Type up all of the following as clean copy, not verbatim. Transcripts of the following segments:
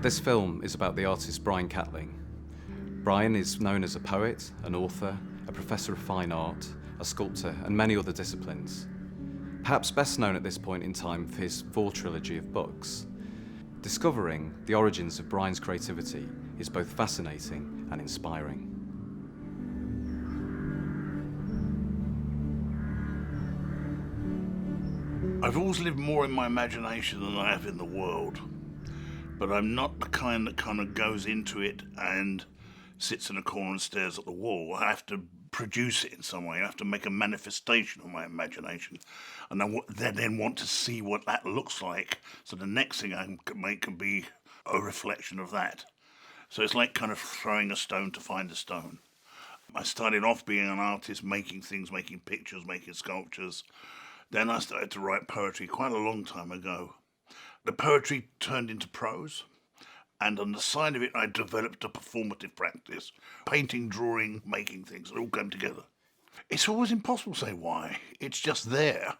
This film is about the artist Brian Catling. Brian is known as a poet, an author, a professor of fine art, a sculptor, and many other disciplines. Perhaps best known at this point in time for his Four trilogy of books. Discovering the origins of Brian's creativity is both fascinating and inspiring. I've always lived more in my imagination than I have in the world, but I'm not the kind that kind of goes into it and sits in a corner and stares at the wall. I have to produce it in some way. I have to make a manifestation of my imagination, and I then want to see what that looks like. So the next thing I can make can be a reflection of that. So it's like kind of throwing a stone to find a stone. I started off being an artist, making things, making pictures, making sculptures. Then I started to write poetry quite a long time ago. The poetry turned into prose, and on the side of it I developed a performative practice. Painting, drawing, making things, it all came together. It's always impossible to say why. It's just there.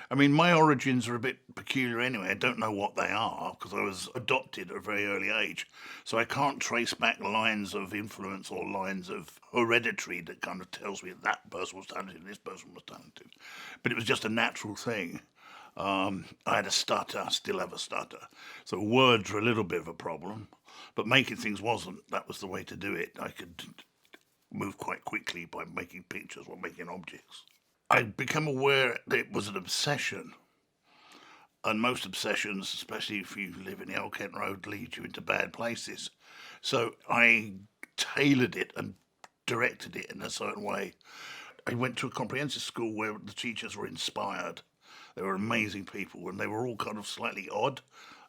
I mean, my origins are a bit peculiar anyway. I don't know what they are because I was adopted at a very early age. So I can't trace back lines of influence or lines of hereditary that kind of tells me that person was talented, this person was talented. But it was just a natural thing. I had a stutter, I still have a stutter. So words are a little bit of a problem, but making things wasn't. That was the way to do it. I could move quite quickly by making pictures or making objects. I became aware that it was an obsession. And most obsessions, especially if you live in the Old Kent Road, lead you into bad places. So I tailored it and directed it in a certain way. I went to a comprehensive school where the teachers were inspired. They were amazing people, and they were all kind of slightly odd,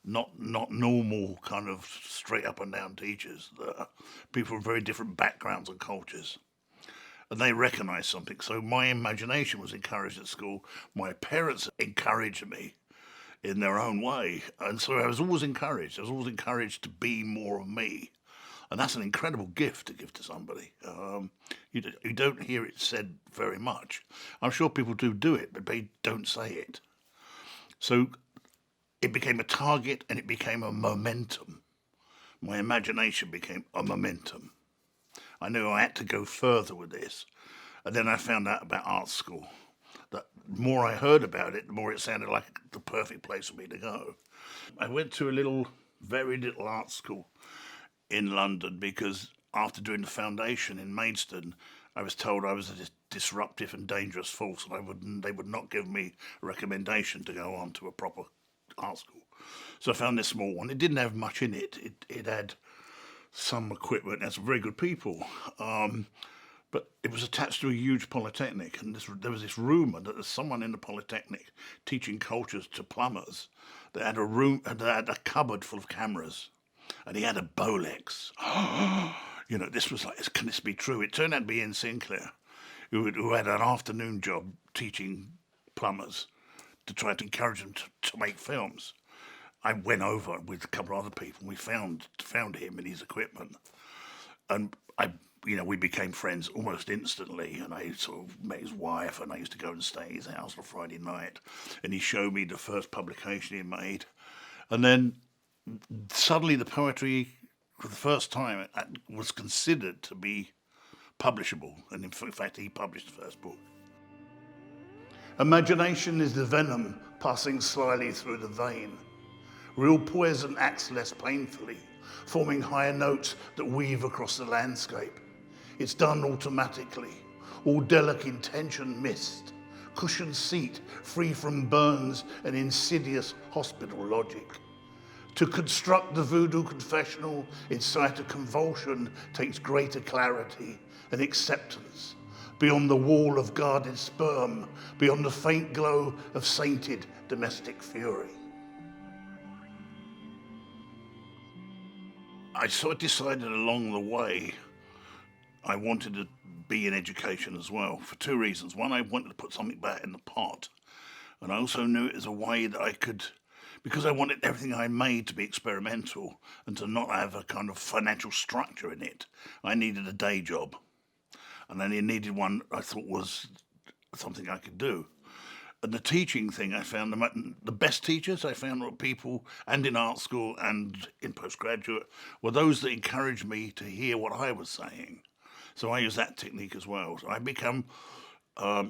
not normal kind of straight up and down teachers. People from very different backgrounds and cultures. And they recognised something. So my imagination was encouraged at school. My parents encouraged me in their own way. And so I was always encouraged. I was always encouraged to be more of me. And that's an incredible gift to give to somebody. You don't hear it said very much. I'm sure people do it, but they don't say it. So it became a target and it became a momentum. My imagination became a momentum. I knew I had to go further with this. And then I found out about art school. The more I heard about it, the more it sounded like the perfect place for me to go. I went to a very little art school in London because after doing the foundation in Maidstone, I was told I was a disruptive and dangerous force, and they would not give me a recommendation to go on to a proper art school. So I found this small one. It didn't have much in it. It had some equipment and some very good people. But it was attached to a huge polytechnic, and there was this rumour that there's someone in the polytechnic teaching cultures to plumbers. They had a cupboard full of cameras, and he had a Bolex. This was like, can this be true? It turned out to be Ian Sinclair, who had an afternoon job teaching plumbers to try to encourage them to make films. I went over with a couple of other people. We found him and his equipment, and we became friends almost instantly. And I sort of met his wife, and I used to go and stay at his house on a Friday night. And he showed me the first publication he made, and then suddenly the poetry, for the first time, was considered to be publishable. And in fact, he published the first book. Imagination is the venom passing slyly through the vein. Real poison acts less painfully, forming higher notes that weave across the landscape. It's done automatically, all delicate intention missed, cushioned seat free from burns and insidious hospital logic. To construct the voodoo confessional inside a convulsion takes greater clarity and acceptance, beyond the wall of guarded sperm, beyond the faint glow of sainted domestic fury. I sort of decided along the way I wanted to be in education as well, for two reasons. One, I wanted to put something back in the pot, and I also knew it as a way that I could, because I wanted everything I made to be experimental and to not have a kind of financial structure in it, I needed a day job. And then I needed one I thought was something I could do. And the teaching thing, I found the best teachers I found were people, and in art school and in postgraduate, were those that encouraged me to hear what I was saying. So I use that technique as well. So I become a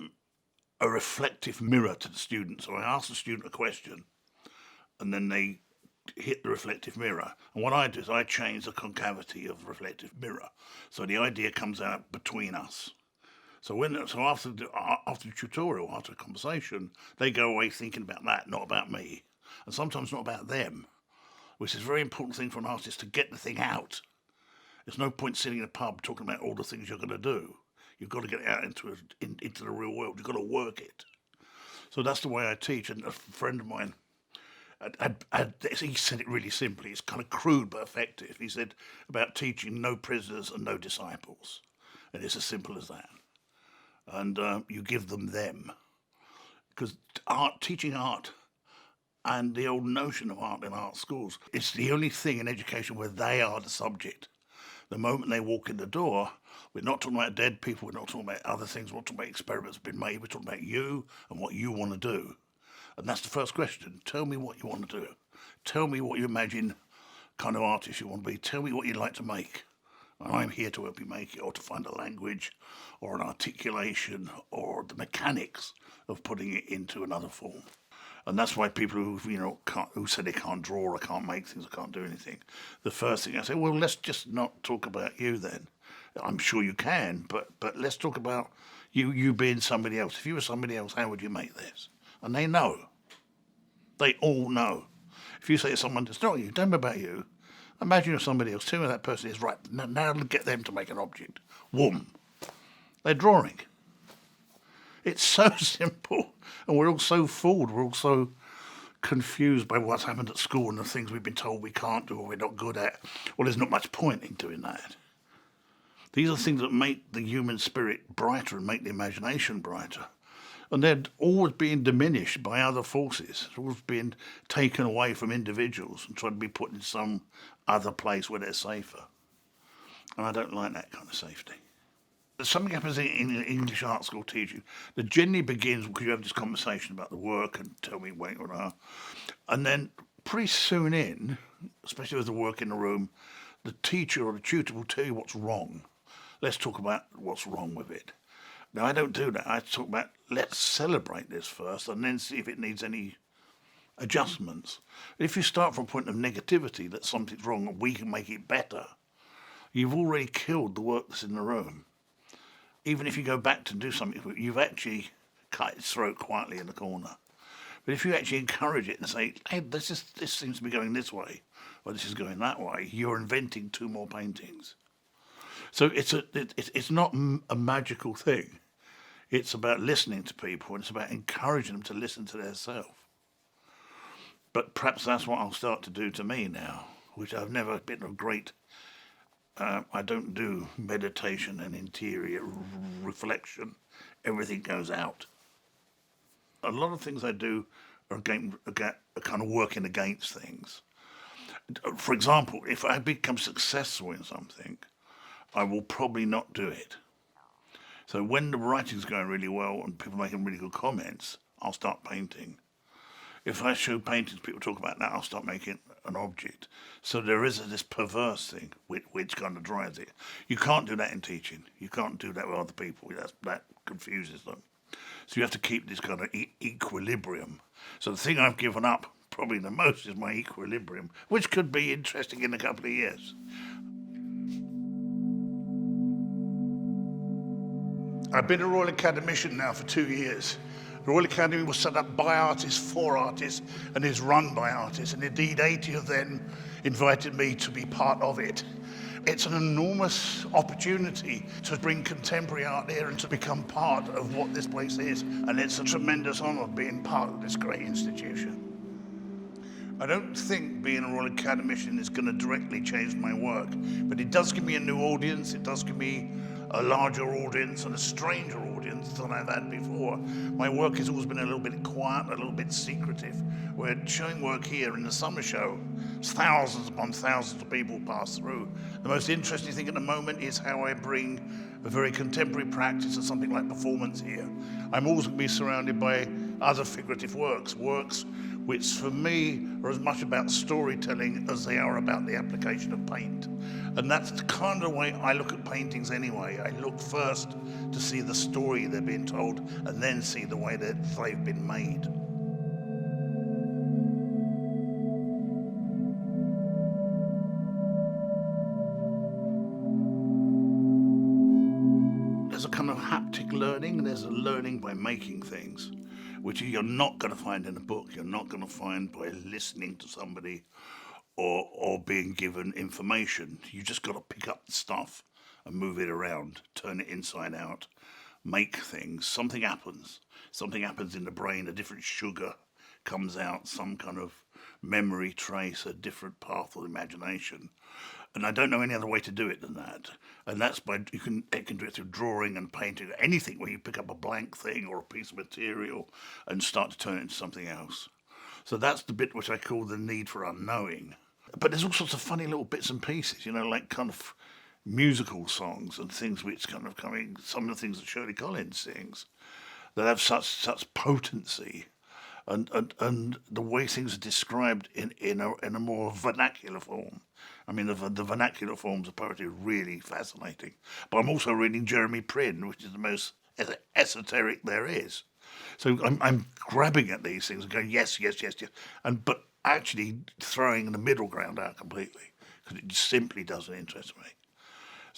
reflective mirror to the student. So I ask the student a question, and then they hit the reflective mirror. And what I do is I change the concavity of the reflective mirror, so the idea comes out between us. So after the tutorial, after a conversation, they go away thinking about that, not about me, and sometimes not about them, which is a very important thing for an artist, to get the thing out. There's no point sitting in a pub talking about all the things you're going to do. You've got to get it out into the real world. You've got to work it. So that's the way I teach. And a friend of mine, he said it really simply. It's kind of crude but effective. He said about teaching no prisoners and no disciples. And it's as simple as that. And you give them. Because teaching art and the old notion of art in art schools, it's the only thing in education where they are the subject. The moment they walk in the door, we're not talking about dead people, we're not talking about other things, we're not talking about experiments that have been made, we're talking about you and what you want to do. And that's the first question. Tell me what you want to do. Tell me what you imagine kind of artist you want to be. Tell me what you'd like to make. And I'm here to help you make it, or to find a language or an articulation or the mechanics of putting it into another form. And that's why people who say they can't draw or can't make things or can't do anything, the first thing I say, well, let's just not talk about you then. I'm sure you can, but let's talk about you being somebody else. If you were somebody else, how would you make this? And they know. They all know. If you say to someone, it's not you, tell me about you. Imagine you're somebody else. Tell me who that person is. Right, now get them to make an object. Whoom. They're drawing. It's so simple. And we're all so fooled. We're all so confused by what's happened at school and the things we've been told we can't do or we're not good at. Well, there's not much point in doing that. These are things that make the human spirit brighter and make the imagination brighter. And they're always being diminished by other forces. They're always being taken away from individuals and tried to be put in some other place where they're safer. And I don't like that kind of safety. There's something happens in English art school teaching that generally begins because you have this conversation about the work and tell me where you are. And then pretty soon in, especially with the work in the room, the teacher or the tutor will tell you what's wrong. Let's talk about what's wrong with it. Now, I don't do that. I talk about, let's celebrate this first and then see if it needs any adjustments. If you start from a point of negativity, that something's wrong and we can make it better, you've already killed the work that's in the room. Even if you go back to do something, you've actually cut its throat quietly in the corner. But if you actually encourage it and say, hey, this seems to be going this way, or this is going that way, you're inventing two more paintings. So it's not a magical thing. It's about listening to people, and it's about encouraging them to listen to their self. But perhaps that's what I'll start to do to me now, which I've never been a great... I don't do meditation and interior reflection. Everything goes out. A lot of things I do are kind of working against things. For example, if I become successful in something, I will probably not do it. So when the writing's going really well and people making really good comments, I'll start painting. If I show paintings, people talk about that, I'll start making an object. So there is this perverse thing which kind of drives it. You can't do that in teaching. You can't do that with other people. That confuses them. So you have to keep this kind of equilibrium. So the thing I've given up probably the most is my equilibrium, which could be interesting in a couple of years. I've been a Royal Academician now for 2 years. The Royal Academy was set up by artists, for artists, and is run by artists. And indeed, 80 of them invited me to be part of it. It's an enormous opportunity to bring contemporary art here and to become part of what this place is. And it's a tremendous honour being part of this great institution. I don't think being a Royal Academician is going to directly change my work, but it does give me a new audience, it does give me a larger audience and a stranger audience than I've had before. My work has always been a little bit quiet, a little bit secretive. We're showing work here in the summer show. Thousands upon thousands of people pass through. The most interesting thing at the moment is how I bring a very contemporary practice of something like performance here, I'm always going to be surrounded by other figurative works which for me are as much about storytelling as they are about the application of paint. And that's the kind of way I look at paintings anyway. I look first to see the story they're being told and then see the way that they've been made. There's a kind of haptic learning, and there's a learning by making things, which you're not going to find in a book, you're not going to find by listening to somebody or being given information. You just got to pick up the stuff and move it around, turn it inside out, make things. Something happens in the brain, a different sugar comes out, some kind of memory trace, a different path of imagination. And I don't know any other way to do it than that. And that's by, it can do it through drawing and painting, anything where you pick up a blank thing or a piece of material and start to turn it into something else. So that's the bit which I call the need for unknowing. But there's all sorts of funny little bits and pieces, like kind of musical songs and things which kind of coming, some of the things that Shirley Collins sings that have such potency. And the way things are described in a more vernacular form. I mean, the vernacular forms of poetry are really fascinating. But I'm also reading Jeremy Prynne, which is the most esoteric there is. So I'm grabbing at these things and going, yes, but actually throwing the middle ground out completely, because it simply doesn't interest me.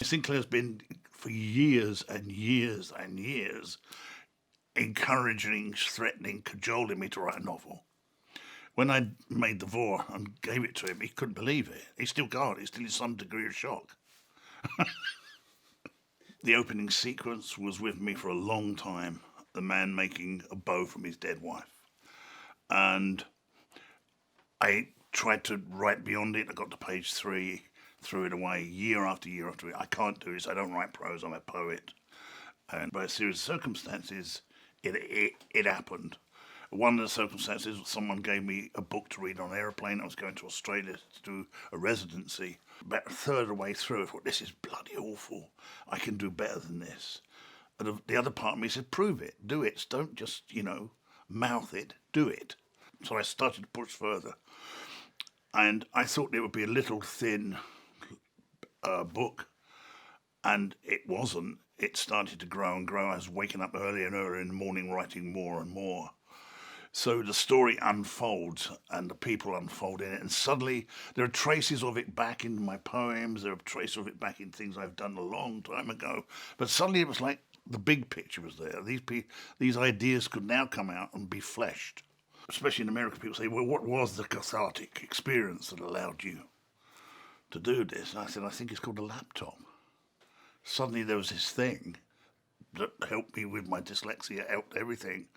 Sinclair's been, for years and years and years, encouraging, threatening, cajoling me to write a novel. When I made The Vor and gave it to him, he couldn't believe it. He still can't. He's still in some degree of shock. The opening sequence was with me for a long time, the man making a bow from his dead wife. And I tried to write beyond it. I got to page 3, threw it away year after year after year. I can't do this. I don't write prose. I'm a poet. And by a series of circumstances, it happened. One of the circumstances, someone gave me a book to read on an aeroplane. I was going to Australia to do a residency. About a third of the way through, I thought, this is bloody awful. I can do better than this. And the other part of me said, prove it, do it. Don't just, mouth it, do it. So I started to push further. And I thought it would be a little thin book. And it wasn't. It started to grow and grow. I was waking up earlier and earlier in the morning, writing more and more. So the story unfolds and the people unfold in it. And suddenly there are traces of it back in my poems. There are traces of it back in things I've done a long time ago. But suddenly it was like the big picture was there. These ideas could now come out and be fleshed. Especially in America, people say, well, what was the cathartic experience that allowed you to do this? And I said, I think it's called a laptop. Suddenly there was this thing that helped me with my dyslexia, helped everything,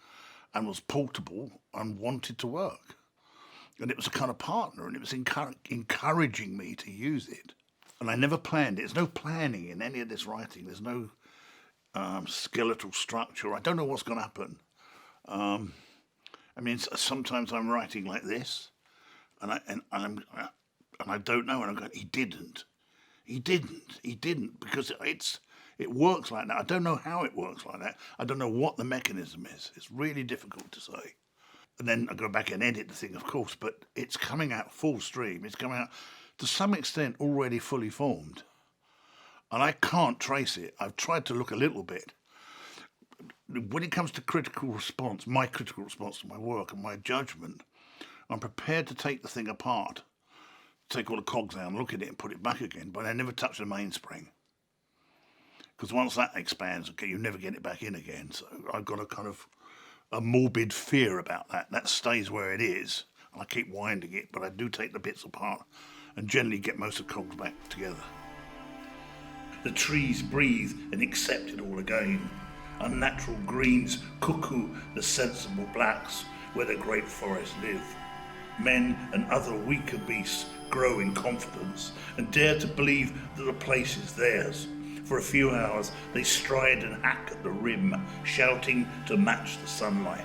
and was portable and wanted to work. And it was a kind of partner, and it was encouraging me to use it. And I never planned it. There's no planning in any of this writing. There's no skeletal structure. I don't know what's going to happen. Sometimes I'm writing like this, and I don't know, and I'm going, he didn't, because it works like that. I don't know how it works like that. I don't know what the mechanism is. It's really difficult to say. And then I go back and edit the thing, of course, but it's coming out full stream. It's coming out, to some extent, already fully formed. And I can't trace it. I've tried to look a little bit. When it comes to critical response, my critical response to my work and my judgment, I'm prepared to take the thing apart, take all the cogs out and look at it and put it back again, but I never touch the mainspring. Because once that expands, okay, you never get it back in again. So I've got a kind of a morbid fear about that. That stays where it is. I keep winding it, but I do take the bits apart and generally get most of the cogs back together. The trees breathe and accept it all again. Unnatural greens cuckoo the sensible blacks where the great forests live. Men and other weaker beasts grow in confidence and dare to believe that the place is theirs. For a few hours they stride and hack at the rim, shouting to match the sunlight.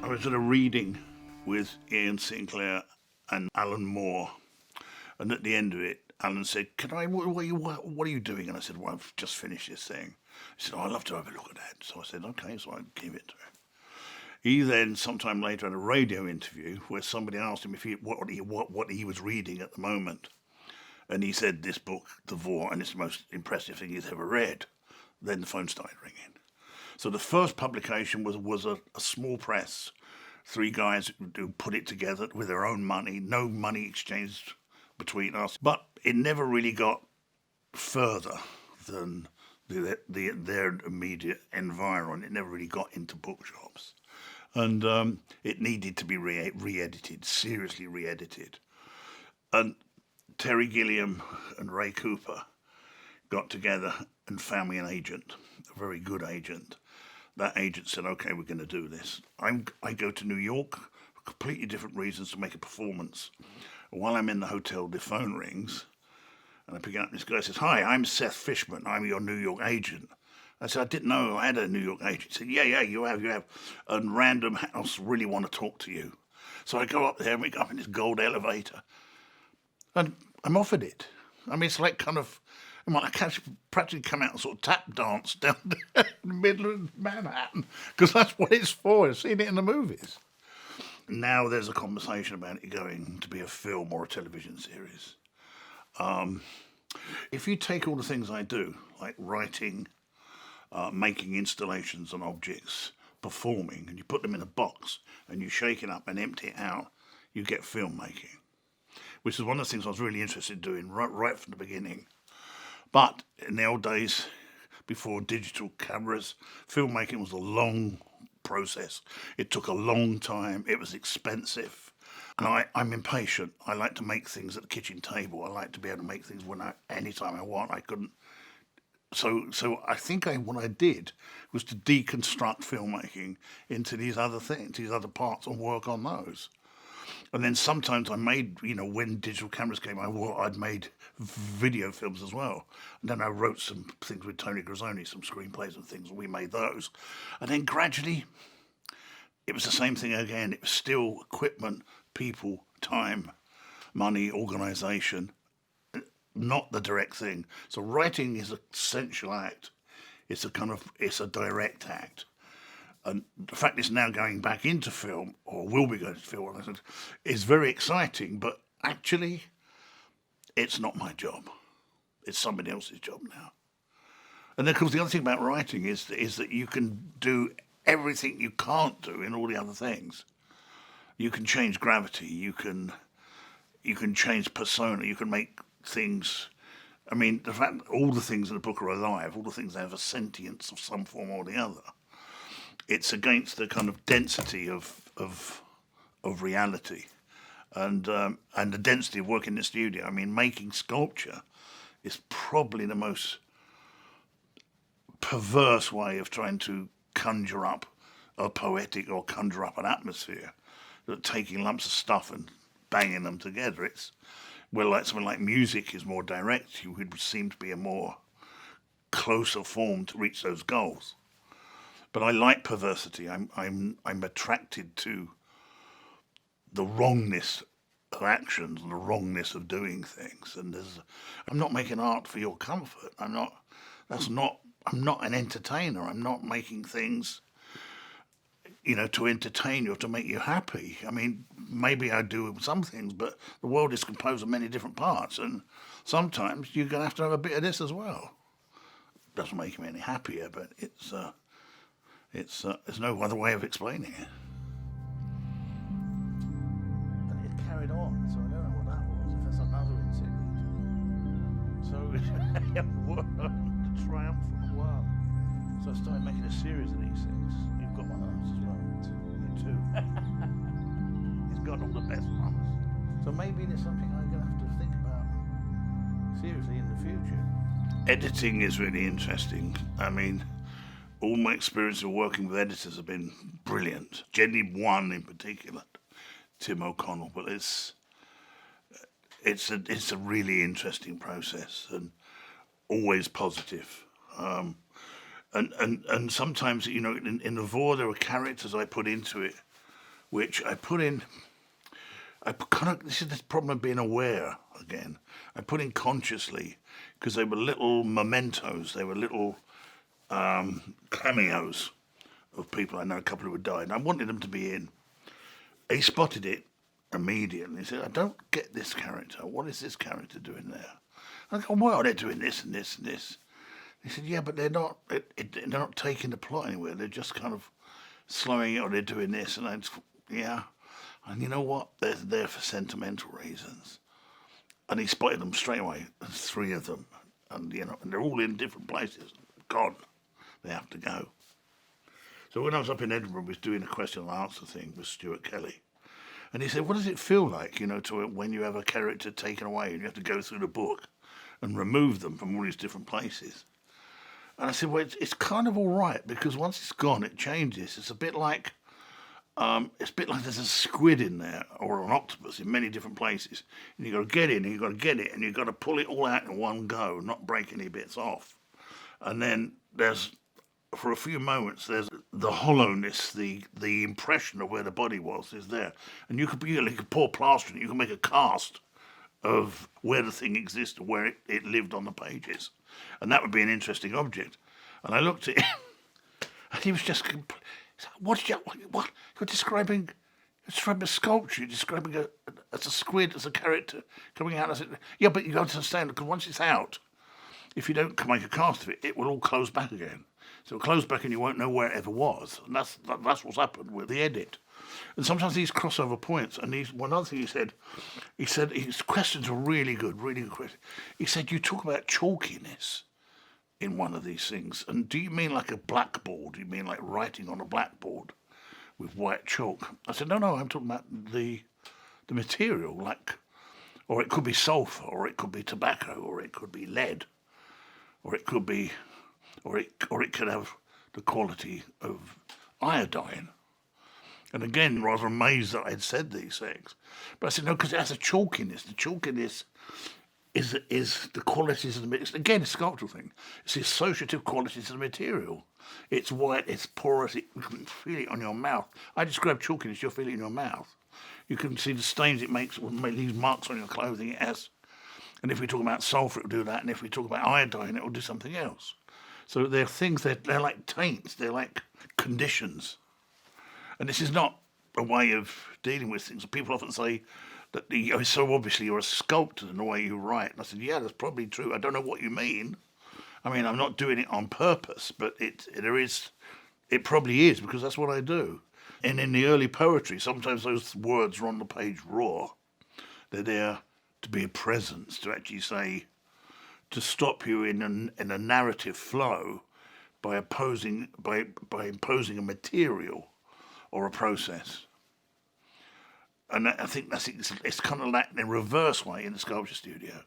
I was at a reading with Ian Sinclair and Alan Moore, and at the end of it, Alan said, what are you doing? And I said, well, I've just finished this thing. He said, oh, I'd love to have a look at that. So I said, okay, so I gave it to him. He then, sometime later, had a radio interview where somebody asked him what he was reading at the moment. And he said, this book, The Vor, and it's the most impressive thing he's ever read. Then the phone started ringing. So the first publication was a small press, 3 guys who put it together with their own money, no money exchanged between us. But it never really got further than their immediate environment. It never really got into bookshops. And it needed to be re-edited, seriously re-edited. And Terry Gilliam and Ray Cooper got together and found me an agent, a very good agent. That agent said, okay, we're going to do this. I go to New York for completely different reasons to make a performance. While I'm in the hotel, the phone rings, and I pick up, this guy says, hi, I'm Seth Fishman. I'm your New York agent. I said, I didn't know I had a New York agent. He said, yeah, you have. And Random House really want to talk to you. So I go up there and we go up in this gold elevator. And I'm offered it. I mean, it's like kind of, I can practically come out and sort of tap dance down there in the middle of Manhattan, because that's what it's for. I've seen it in the movies. Now there's a conversation about it going to be a film or a television series. If you take all the things I do, like writing, making installations and objects, performing, and you put them in a box and you shake it up and empty it out, you get filmmaking, which is one of the things I was really interested in doing right from the beginning. But in the old days, before digital cameras, filmmaking was a long process. It took a long time. It was expensive. And I'm impatient. I like to make things at the kitchen table. I like to be able to make things anytime I want. I couldn't. So I think what I did was to deconstruct filmmaking into these other things, these other parts, and work on those. And then sometimes I made, when digital cameras came, I'd made video films as well. And then I wrote some things with Tony Grisoni, some screenplays and things, and we made those. And then gradually, it was the same thing again. It was still equipment, people, time, money, organisation, not the direct thing. So writing is an essential act. It's a direct act. And the fact it's now going back into film, or will be going to film, is very exciting, but actually, it's not my job. It's somebody else's job now. And then, of course, the other thing about writing is that you can do everything you can't do in all the other things. You can change gravity, you can change persona, you can make things. I mean, the fact that all the things in the book are alive, all the things have a sentience of some form or the other. It's against the kind of density of reality, and the density of work in the studio. I mean, making sculpture is probably the most perverse way of trying to conjure up a poetic or conjure up an atmosphere. That taking lumps of stuff and banging them together. It's like something like music is more direct. You would seem to be a more closer form to reach those goals. But I like perversity. I'm attracted to the wrongness of actions and the wrongness of doing things. And I'm not making art for your comfort. I'm not an entertainer. I'm not making things, to entertain you or to make you happy. I mean, maybe I do some things, but the world is composed of many different parts, and sometimes you're going to have a bit of this as well. Doesn't make me any happier, but there's no other way of explaining it. And it carried on, so I don't know what that was, if that's another interlude. So the triumphant world. So I started making a series of these things. You've got one of those as well. You too. He's got all the best ones. So maybe there's something I'm going to have to think about seriously in the future. Editing is really interesting. I mean, all my experience of working with editors have been brilliant. Jenny one in particular, Tim O'Connell, but it's a really interesting process and always positive. And sometimes, in the Vor, there were characters I put into it, which I this is the problem of being aware again. I put in consciously because they were little mementos. They were little cameos of people I know, a couple who had died. And I wanted them to be in. He spotted it immediately. He said, I don't get this character. What is this character doing there? I go, well, they're doing this and this and this. He said, yeah, but they're not taking the plot anywhere. They're just kind of slowing it, or they're doing this. And yeah. And you know what? They're there for sentimental reasons. And he spotted them straight away. There's 3 of them. And, and they're all in different places. Gone. They have to go. So when I was up in Edinburgh, I was doing a question and answer thing with Stuart Kelly. And he said, what does it feel like, when you have a character taken away and you have to go through the book and remove them from all these different places? And I said, well, it's kind of all right, because once it's gone, it changes. It's a bit like there's a squid in there, or an octopus in many different places. And you've got to get in, and you've got to get it, and you've got to pull it all out in one go, not break any bits off. And then for a few moments, there's the hollowness, the impression of where the body was is there. And you could pour plaster in it, you can make a cast of where the thing existed, where it lived on the pages. And that would be an interesting object. And I looked at him, and he was just you're describing a sculpture, you're describing a squid as a character coming out. I said, yeah, but you got to understand, because once it's out, if you don't make a cast of it, it will all close back again. So it'll close back and you won't know where it ever was. And that's what's happened with the edit. And sometimes these crossover points, and one other thing he said his questions are really good questions. He said, you talk about chalkiness in one of these things. And do you mean like a blackboard? Do you mean like writing on a blackboard with white chalk? I said, no, I'm talking about the material, or it could be sulfur, or it could be tobacco, or it could be lead, or it could have the quality of iodine. And again, rather amazed that I'd said these things. But I said, no, because it has a chalkiness. The chalkiness is the qualities of the material. Again, it's a sculptural thing. It's the associative qualities of the material. It's white, it's porous, you can feel it on your mouth. I describe chalkiness, you'll feel it in your mouth. You can see the stains it makes, these marks on your clothing it has. And if we talk about sulfur, it'll do that. And if we talk about iodine, it'll do something else. So they're things they're like taints, they're like conditions. And this is not a way of dealing with things. People often say that so obviously you're a sculptor in the way you write. And I said, yeah, that's probably true. I don't know what you mean. I mean, I'm not doing it on purpose, but it probably is, because that's what I do. And in the early poetry, sometimes those words are on the page raw. They're there to be a presence, to actually say, to stop you in a narrative flow by imposing a material or a process. And I think it's kind of like in a reverse way in the sculpture studio.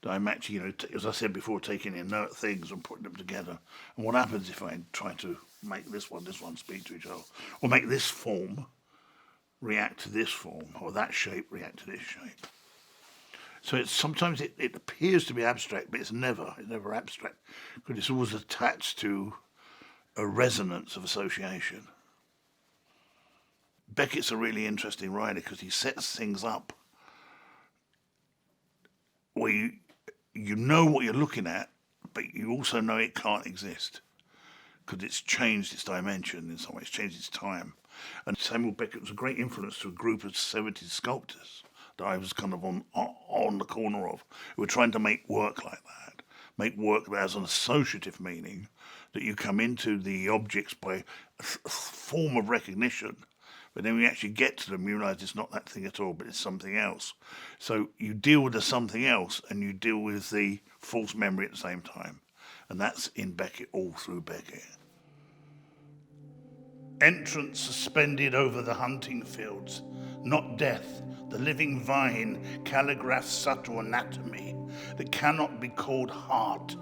I'm actually, as I said before, taking inert things and putting them together. And what happens if I try to make this one speak to each other, or make this form react to this form, or that shape react to this shape? So sometimes it appears to be abstract, but it's never abstract, because it's always attached to a resonance of association. Beckett's a really interesting writer because he sets things up where you know what you're looking at, but you also know it can't exist because it's changed its dimension in some way, it's changed its time. And Samuel Beckett was a great influence to a group of 70s sculptors that I was kind of on the corner of, who were trying to make work like that, make work that has an associative meaning, that you come into the objects by a form of recognition, but then when you actually get to them, you realise it's not that thing at all, but it's something else. So you deal with the something else, and you deal with the false memory at the same time. And that's in Beckett, all through Beckett. Entrance suspended over the hunting fields, not death, the living vine calligraphs subtle anatomy that cannot be called heart.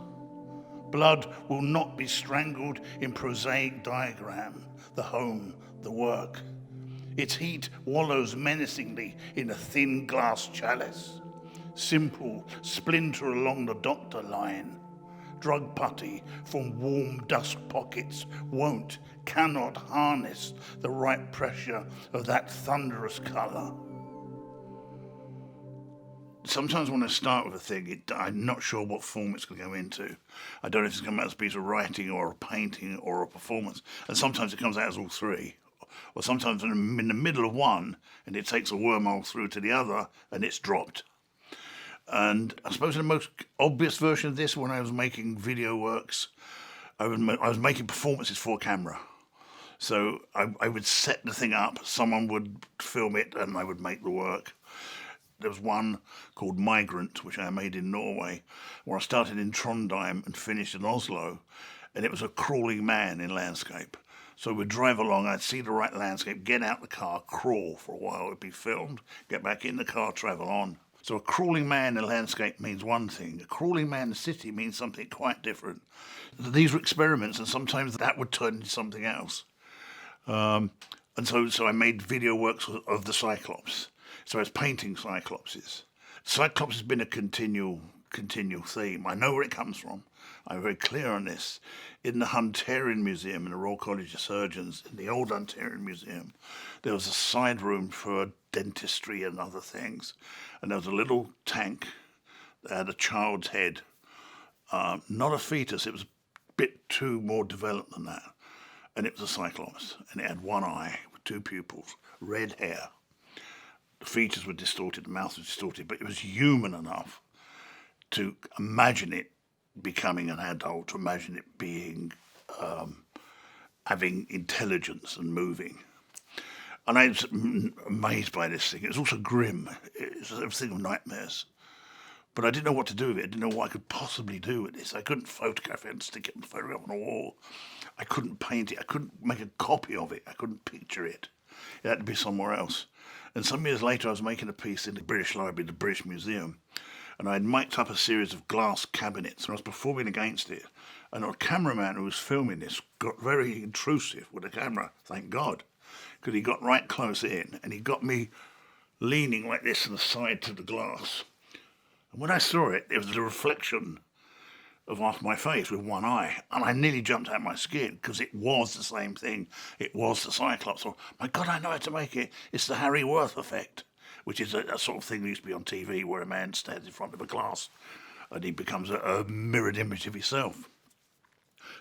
Blood will not be strangled in prosaic diagram, the home, the work. Its heat wallows menacingly in a thin glass chalice. Simple splinter along the doctor line. Drug putty from warm dust pockets cannot harness the right pressure of that thunderous colour. sometimes when I start with a thing, I'm not sure what form it's going to go into. I don't know if it's going to come out as a piece of writing or a painting or a performance. And sometimes it comes out as all three. Or sometimes I'm in the middle of one and it takes a wormhole through to the other and it's dropped. And I suppose the most obvious version of this, when I was making video works, I was making performances for camera. So I would set the thing up, someone would film it, and I would make the work. There was one called Migrant, which I made in Norway, where I started in Trondheim and finished in Oslo, and it was a crawling man in landscape. So we'd drive along, I'd see the right landscape, get out the car, crawl for a while, it'd be filmed, get back in the car, travel on. So a crawling man in landscape means one thing. A crawling man in the city means something quite different. These were experiments, and sometimes that would turn into something else. And so I made video works of the Cyclops. So I was painting Cyclopses. Cyclops has been a continual theme. I know where it comes from. I'm very clear on this. In the Hunterian Museum, in the Royal College of Surgeons, in the old Hunterian Museum, there was a side room for dentistry and other things. And there was a little tank that had a child's head. Not a fetus, it was a bit too more developed than that. And it was a Cyclops, and it had one eye with two pupils, red hair. The features were distorted, the mouth was distorted, but it was human enough to imagine it becoming an adult, to imagine it being, having intelligence and moving. And I was amazed by this thing. It was also grim. It was everything of nightmares. But I didn't know what to do with it. I didn't know what I could possibly do with this. I couldn't photograph it and stick it and photograph on a wall. I couldn't paint it. I couldn't make a copy of it. I couldn't picture it. It had to be somewhere else. And some years later, I was making a piece in the British Library, the British Museum, and I'd mic'd up a series of glass cabinets, and I was performing against it. And a cameraman who was filming this got very intrusive with the camera, thank God, because he got right close in, and he got me leaning like this to the side to the glass. And when I saw it, it was the reflection of half my face with one eye, and I nearly jumped out of my skin because it was the same thing. It was the Cyclops. Oh, my God, I know how to make it. It's the Harry Worth effect, which is a sort of thing that used to be on TV where a man stands in front of a glass and he becomes a mirrored image of himself.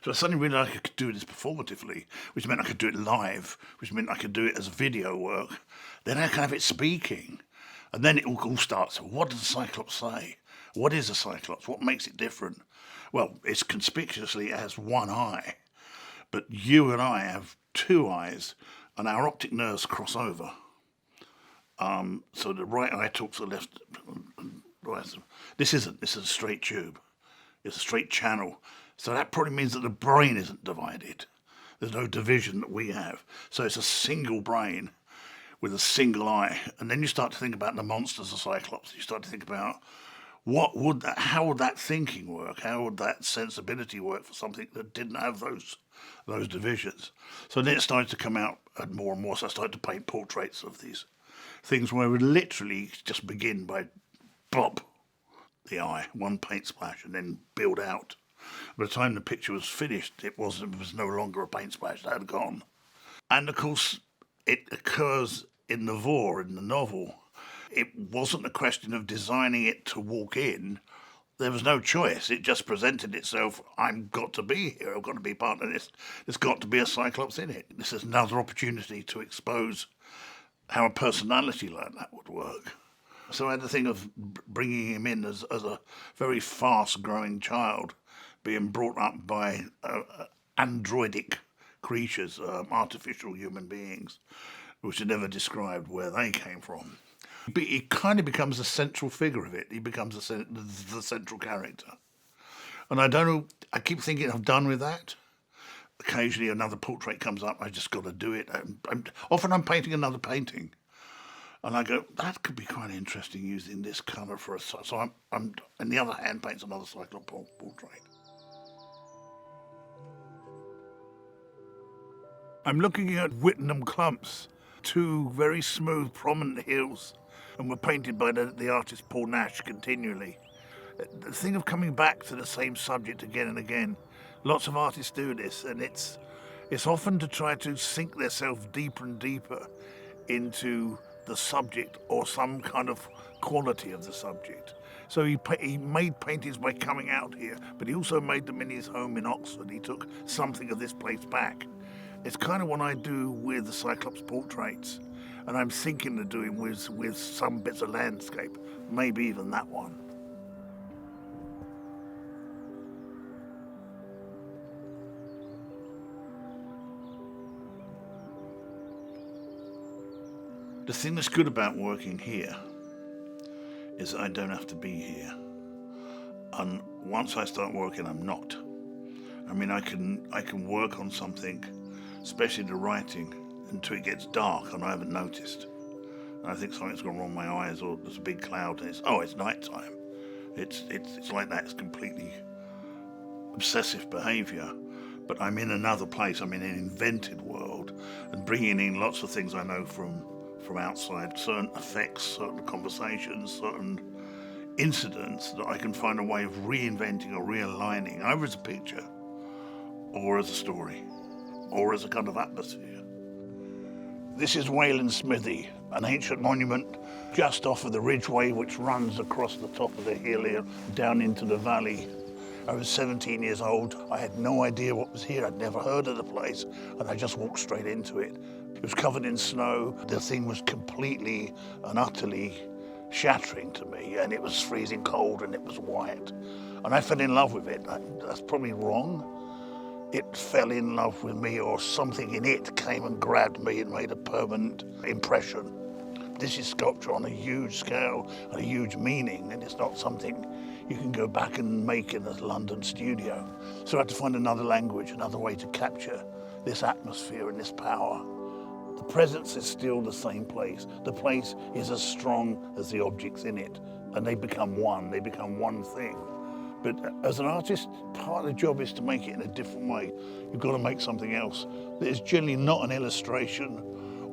So I suddenly realised I could do this performatively, which meant I could do it live, which meant I could do it as video work. Then I can have it speaking. And then it all starts. What does the Cyclops say? What is a Cyclops? What makes it different? Well, it's conspicuously it has one eye. But you and I have two eyes, and our optic nerves cross over. So the right eye talks to the left. This is a straight tube. It's a straight channel. So that probably means that the brain isn't divided. There's no division that we have. So it's a single brain with a single eye. And then you start to think about the monsters of Cyclops. You start to think about how would that thinking work? How would that sensibility work for something that didn't have those divisions? So then it started to come out more and more. So I started to paint portraits of these things where I would literally just begin by pop the eye, one paint splash, and then build out. By the time the picture was finished, it was no longer a paint splash, that had gone. And of course, it occurs in the Vor, in the novel. It wasn't a question of designing it to walk in. There was no choice. It just presented itself. I've got to be here. I've got to be part of this. There's got to be a Cyclops in it. This is another opportunity to expose how a personality like that would work. So I had the thing of bringing him in as a very fast-growing child, being brought up by androidic creatures, artificial human beings, which are never described where they came from. But he kind of becomes the central figure of it. He becomes the central character. And I don't know, I keep thinking I'm done with that. Occasionally another portrait comes up, I just got to do it. Often I'm painting another painting. And I go, that could be quite interesting using this colour for a... So I'm on the other hand, paints another Cyclops portrait. I'm looking at Whittenham clumps, two very smooth, prominent hills, and were painted by the artist Paul Nash continually. The thing of coming back to the same subject again and again, lots of artists do this, and it's often to try to sink themselves deeper and deeper into the subject or some kind of quality of the subject. So he made paintings by coming out here, but he also made them in his home in Oxford. He took something of this place back. It's kind of what I do with the Cyclops portraits, and I'm thinking of doing with some bits of landscape, maybe even that one. The thing that's good about working here is that I don't have to be here. And once I start working, I'm not. I mean, I can work on something, especially the writing, until it gets dark and I haven't noticed. And I think something's gone wrong with my eyes, or there's a big cloud and it's night time. It's like that. It's completely obsessive behaviour. But I'm in another place. I'm in an invented world, and bringing in lots of things I know from outside, certain effects, certain conversations, certain incidents that I can find a way of reinventing or realigning, either as a picture or as a story or as a kind of atmosphere. This is Wayland Smithy, an ancient monument just off of the ridgeway which runs across the top of the hill here down into the valley. I was 17 years old. I had no idea what was here. I'd never heard of the place, and I just walked straight into it. It was covered in snow. The thing was completely and utterly shattering to me, and it was freezing cold and it was white. And I fell in love with it. That's probably wrong. It fell in love with me, or something in it came and grabbed me and made a permanent impression. This is sculpture on a huge scale and a huge meaning, and it's not something you can go back and make in a London studio. So I had to find another language, another way to capture this atmosphere and this power. The presence is still the same place. The place is as strong as the objects in it, and they become one thing. But as an artist, part of the job is to make it in a different way. You've got to make something else that is generally not an illustration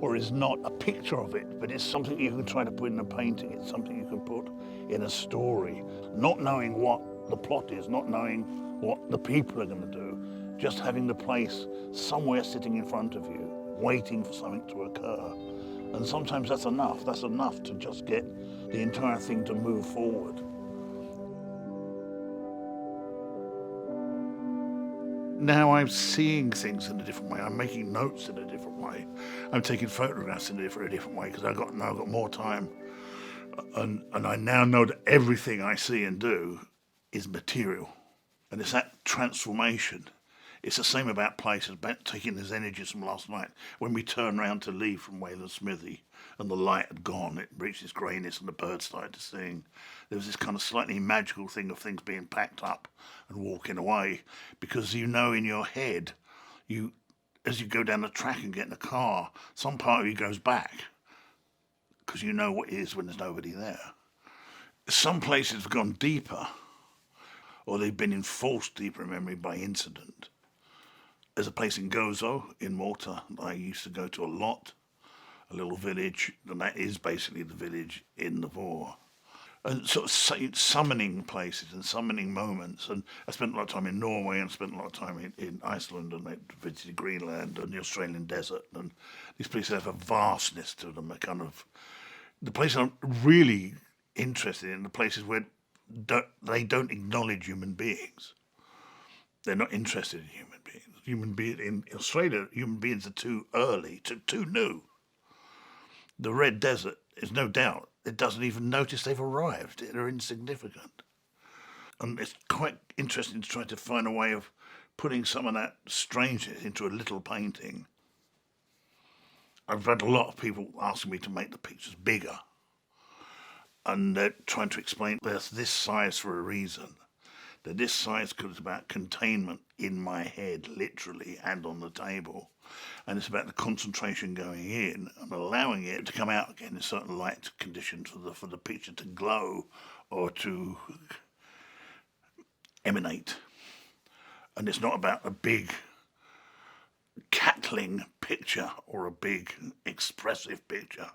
or is not a picture of it, but it's something you can try to put in a painting. It's something you can put in a story. Not knowing what the plot is, not knowing what the people are going to do, just having the place somewhere sitting in front of you, waiting for something to occur. And sometimes that's enough. That's enough to just get the entire thing to move forward. Now I'm seeing things in a different way. I'm making notes in a different way. I'm taking photographs in a different way because I've got more time. And I now know that everything I see and do is material. And it's that transformation. It's the same about places, about taking those energies from last night. When we turned round to leave from Wayland Smithy and the light had gone, it reached this greyness and the birds started to sing. There was this kind of slightly magical thing of things being packed up and walking away, because you know in your head, as you go down the track and get in a car, some part of you goes back because you know what it is when there's nobody there. Some places have gone deeper, or they've been enforced deeper in memory by incident. There's a place in Gozo in Malta that I used to go to a lot, a little village, and that is basically the village in the war. And sort of summoning places and summoning moments. And I spent a lot of time in Norway, and spent a lot of time in Iceland, and I visited Greenland and the Australian desert. And these places have a vastness to them, a kind of... The places I'm really interested in, the places where they don't acknowledge human beings. They're not interested in human beings. In Australia, human beings are too early, too new. The Red Desert is no doubt, it doesn't even notice they've arrived. They're insignificant. And it's quite interesting to try to find a way of putting some of that strangeness into a little painting. I've had a lot of people asking me to make the pictures bigger. And they're trying to explain there's this size for a reason. That this size is about containment in my head, literally, and on the table. And it's about the concentration going in and allowing it to come out again in certain light conditions for the picture to glow or to emanate. And it's not about a big Catling picture or a big expressive picture.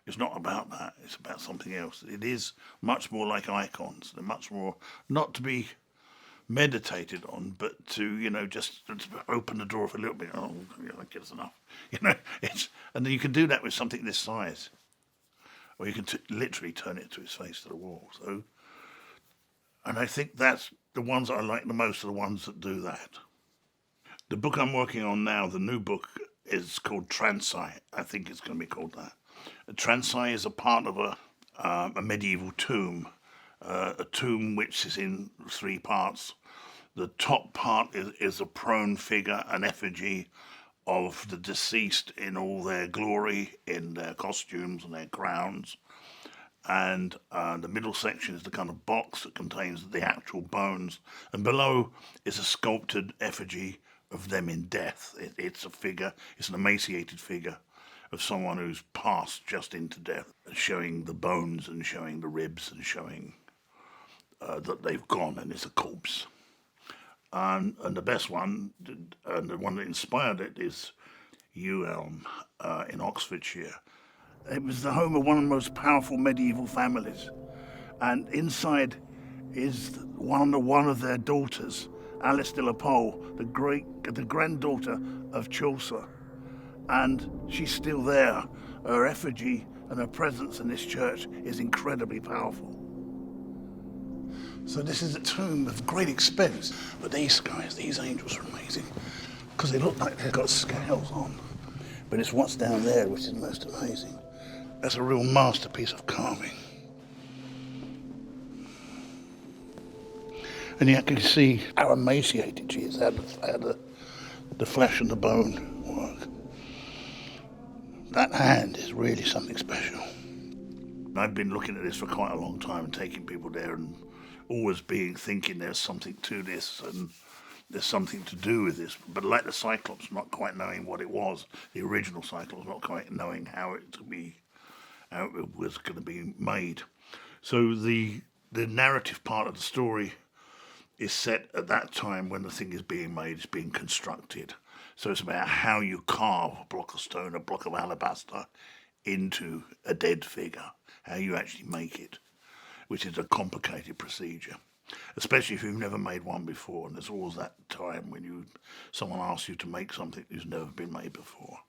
It's not about that. It's about something else. It is much more like icons. They're much more not to be meditated on, but to just open the door for a little bit. Oh, I guess enough. And then you can do that with something this size. or you can literally turn it to his face to the wall. So, and I think that's the ones I like the most are the ones that do that. The book I'm working on now, the new book, is called Transai. I think it's going to be called that. Transai is a part of a medieval tomb, a tomb which is in 3 parts. The top part is a prone figure, an effigy of the deceased in all their glory, in their costumes and their crowns. And the middle section is the kind of box that contains the actual bones. And below is a sculpted effigy of them in death. It's a figure, it's an emaciated figure of someone who's passed just into death, showing the bones and showing the ribs and showing that they've gone, and it's a corpse. And the best one, and the one that inspired it, is Elm in Oxfordshire. It was the home of one of the most powerful medieval families, and inside is one of their daughters, Alice de la Pole, the granddaughter of Chaucer, and she's still there. Her effigy and her presence in this church is incredibly powerful. So this is a tomb of great expense, but these guys, these angels, are amazing because they look like they've got scales on, but it's what's down there which is most amazing. That's a real masterpiece of carving. And you can see how emaciated she is, how the flesh and the bone work. That hand is really something special. I've been looking at this for quite a long time and taking people there and always thinking there's something to this and there's something to do with this. But like the Cyclops, not quite knowing what it was, the original Cyclops, not quite knowing how it was going to be made. So the narrative part of the story is set at that time when the thing is being made, it's being constructed. So it's about how you carve a block of stone, a block of alabaster into a dead figure, how you actually make it, which is a complicated procedure, especially if you've never made one before. And there's always that time when someone asks you to make something that's never been made before.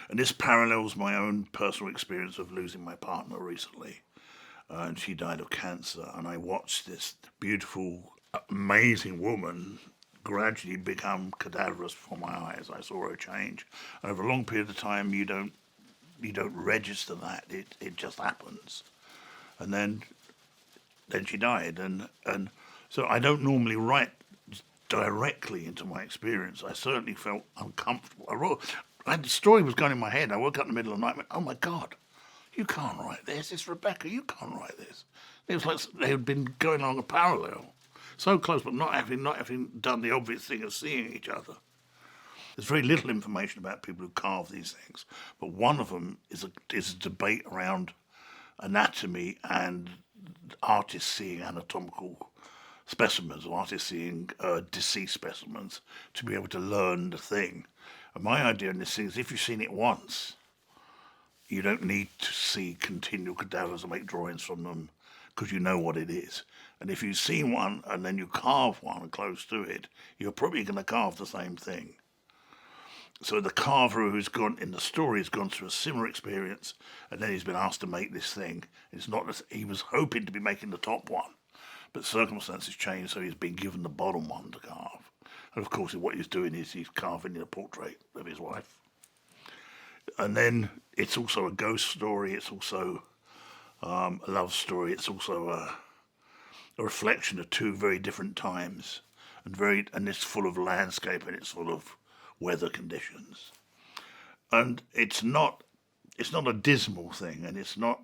And this parallels my own personal experience of losing my partner recently. And she died of cancer, and I watched this beautiful, amazing woman gradually become cadaverous before my eyes. I saw her change. And over a long period of time, you don't register that. It just happens. And then she died, and so I don't normally write directly into my experience. I certainly felt uncomfortable. The story was going in my head. I woke up in the middle of the night and went, oh my God, you can't write this. It's Rebecca, you can't write this. It was like they had been going along a parallel. So close, but not having done the obvious thing of seeing each other. There's very little information about people who carve these things, but one of them is a debate around anatomy and artists seeing anatomical specimens, or artists seeing deceased specimens to be able to learn the thing. And my idea in this thing is if you've seen it once, you don't need to see continual cadavers and make drawings from them because you know what it is. And if you see one and then you carve one close to it, you're probably going to carve the same thing. So the carver who's gone in the story has gone through a similar experience, and then he's been asked to make this thing. It's not that he was hoping to be making the top one, but circumstances changed, so he's been given the bottom one to carve. And of course, what he's doing is he's carving a portrait of his wife. And then it's also a ghost story. It's also a love story. It's also a reflection of 2 very different times, and it's full of landscape and it's full of weather conditions. And it's not a dismal thing, and it's not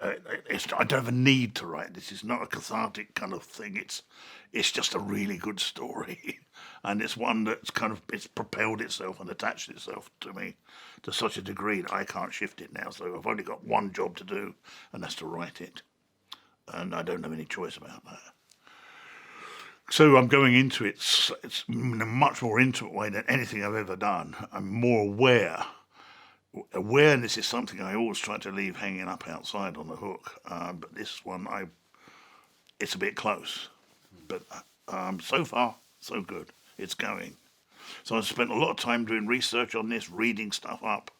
I don't have a need to write this. It's not a cathartic kind of thing. It's just a really good story, and it's one that's it's propelled itself and attached itself to me to such a degree that I can't shift it now. So I've only got one job to do, and that's to write it, and I don't have any choice about that. So I'm going into it it's in a much more intimate way than anything I've ever done. I'm more aware. Awareness is something I always try to leave hanging up outside on the hook, but this one, it's a bit close. But so far, so good. It's going. So I spent a lot of time doing research on this, reading stuff up,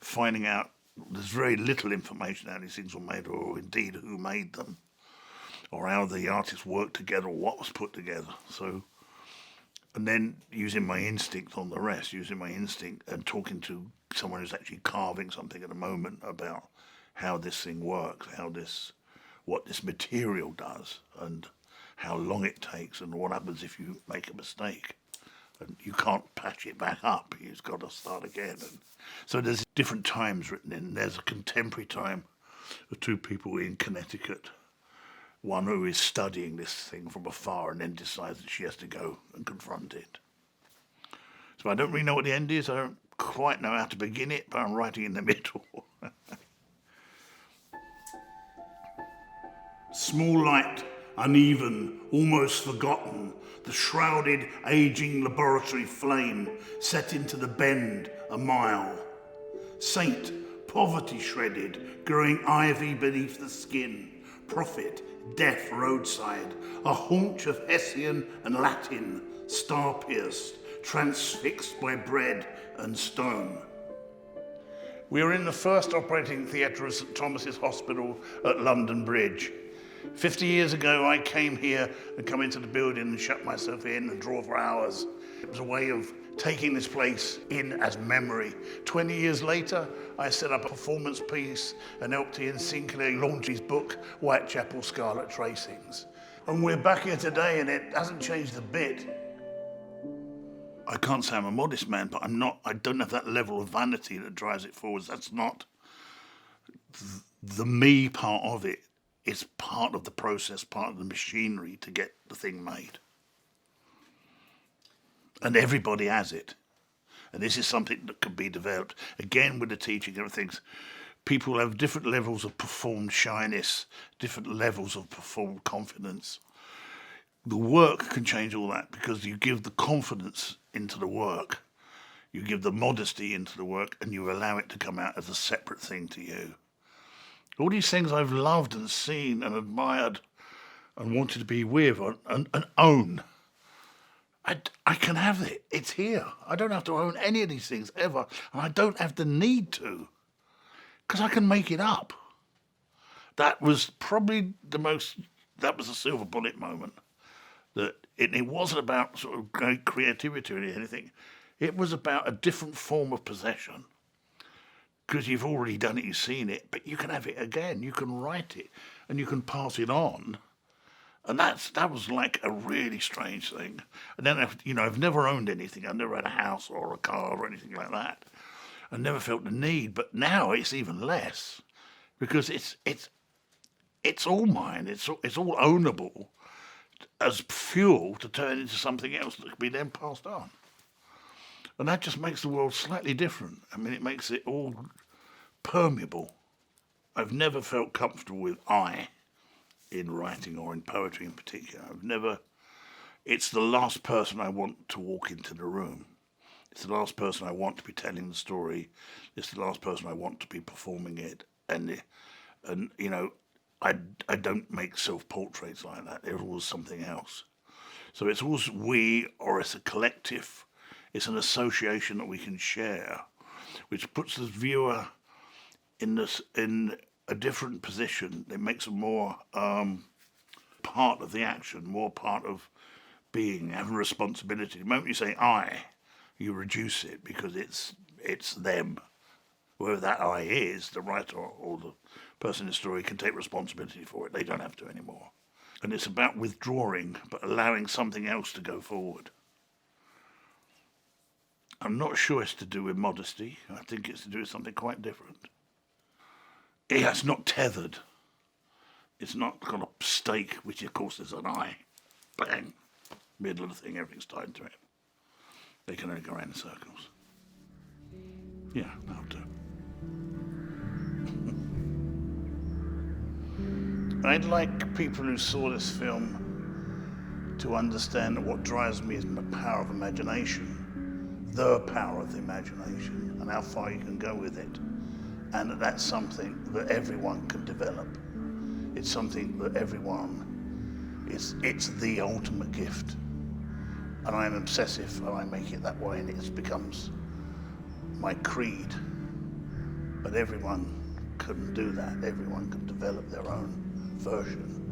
finding out there's very little information how these things were made, or indeed who made them, or how the artists worked together, or what was put together. So, and then using my instinct on the rest, using my instinct and talking to someone who's actually carving something at the moment about how this thing works, what this material does, and how long it takes, and what happens if you make a mistake. And you can't patch it back up, you've got to start again. And so there's different times written in. There's a contemporary time of two people in Connecticut, one who is studying this thing from afar and then decides that she has to go and confront it. So I don't really know what the end is, I don't quite know how to begin it, but I'm writing in the middle. Small light, uneven, almost forgotten, the shrouded, aging laboratory flame set into the bend a mile. Saint, poverty shredded, growing ivy beneath the skin. Prophet, deaf roadside, a haunch of Hessian and Latin, star-pierced, transfixed by bread and stone. We are in the first operating theatre of St Thomas's Hospital at London Bridge. 50 years ago, I came here and come into the building and shut myself in and draw for hours. It was a way of taking this place in as memory. 20 years later, I set up a performance piece and helped Ian Sinclair launch his book, Whitechapel Scarlet Tracings. And we're back here today and it hasn't changed a bit. I can't say I'm a modest man, but I don't have that level of vanity that drives it forwards. That's not the me part of it. It's part of the process, part of the machinery to get the thing made. And everybody has it. And this is something that can be developed. Again, with the teaching of things, people have different levels of performed shyness, different levels of performed confidence. The work can change all that because you give the confidence into the work, you give the modesty into the work, and you allow it to come out as a separate thing to you. All these things I've loved and seen and admired and wanted to be with and own. I can have it. It's here. I don't have to own any of these things ever. And I don't have the need to. Because I can make it up. That was probably that was a silver bullet moment. That it wasn't about sort of great creativity or anything. It was about a different form of possession. Because you've already done it, you've seen it, but you can have it again. You can write it, and you can pass it on, and that was like a really strange thing. And then I've never owned anything. I've never had a house or a car or anything like that. I never felt the need, but now it's even less, because it's all mine. It's all ownable as fuel to turn into something else that can be then passed on. And that just makes the world slightly different. I mean, it makes it all permeable. I've never felt comfortable with I in writing or in poetry in particular. It's the last person I want to walk into the room. It's the last person I want to be telling the story. It's the last person I want to be performing it. And I don't make self-portraits like that. They're always something else. So it's always we, or it's a collective. It's an association that we can share, which puts the viewer in a different position. It makes them more part of the action, more part of being, having responsibility. The moment you say I, you reduce it because it's them. Whoever that I is, the writer or the person in the story can take responsibility for it. They don't have to anymore. And it's about withdrawing, but allowing something else to go forward. I'm not sure it's to do with modesty. I think it's to do with something quite different. It's not tethered. It's not got a stake, which of course is an eye. Bang. Middle of the thing, everything's tied to it. They can only go around in circles. Yeah, that'll do. I'd like people who saw this film to understand that what drives me is the power of imagination, the power of the imagination, and how far you can go with it. And that that's something that everyone can develop. It's something that everyone, it's the ultimate gift. and I'm obsessive, and I make it that way, and it becomes my creed. But everyone couldn't do that. Everyone could develop their own version.